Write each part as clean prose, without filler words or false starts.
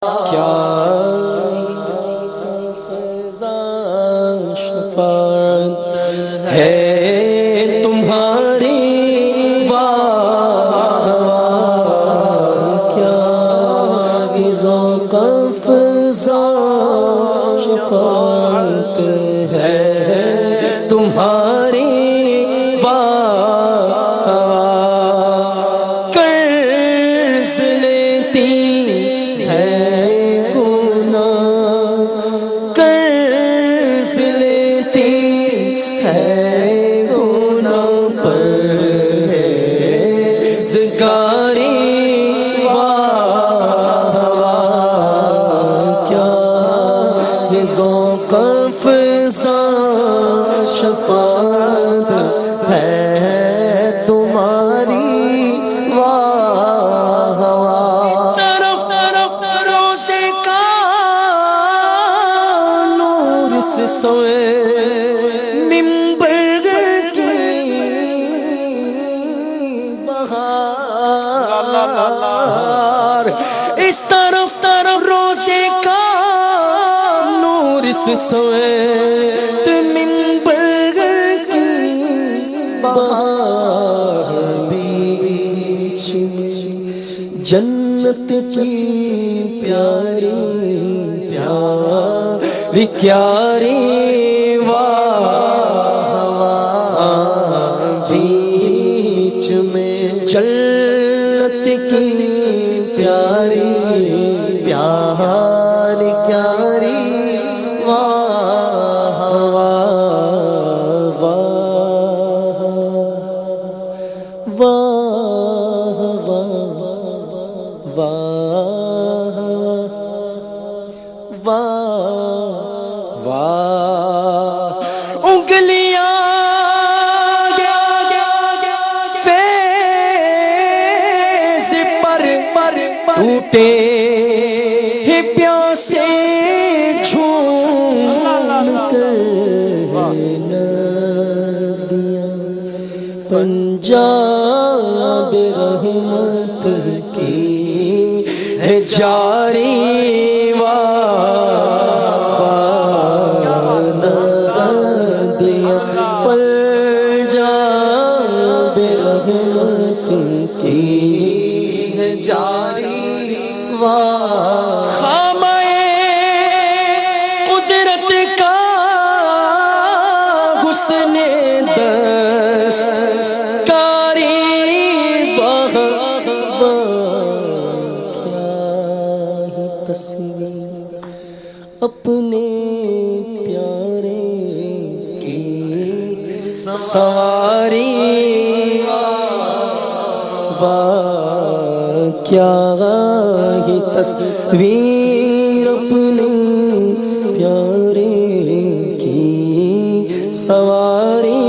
کیا شفاعت ہے تمہاری کیا ذوق افزا شفاعت ہے تمہاری قرض لیتی ہے گناہ قرض لیتی ہے گناہ پرہیزگاری کیا ذوق افزا شفاعت ہے تمہاری سوئے ممبر کی بہار اس طرف روزے کا نور اس سوئے ممبر کی بہار بیچ میں جنت کی پیاری پیاری بیچ میں جنت کی پیاری پیاری انگلیاں فیض پر ٹوٹے پیاسے جھوم کر ندیاں پنجاب رحمت کی ہے جاری خامے قدرت کا حسن دستکاری کیا ہی تصویر اپنے پیارے کی سواری کیا ہی تصویر اپنے پیارے کی سواری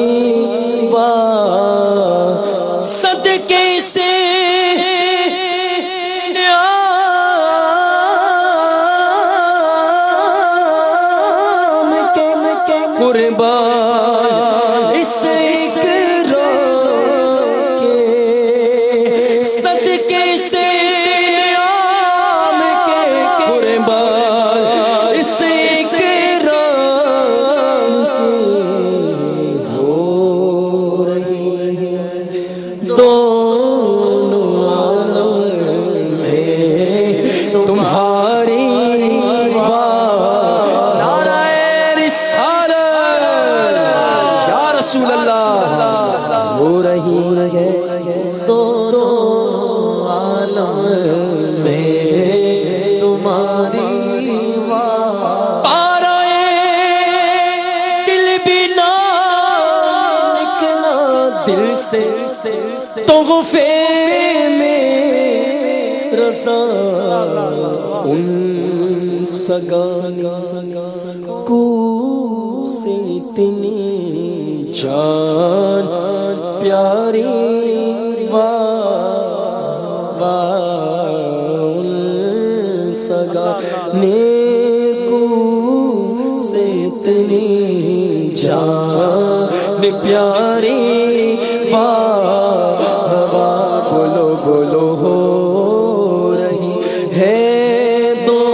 صدقے سے قربان اس صدقے سے عام کے قربان اس اکرام کی ہو رہی ہے دونوں عالم میں تمہاری نعرہ رسالت یا رسول اللہ ہو رہی ہے تحفے میں رضا ان سگانی کو سے اتنی جان پیاری ان سگانے کو سے اتنی جان پیاری بولو بولو ہو رہی ہے دو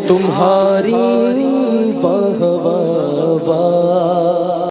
تمہاری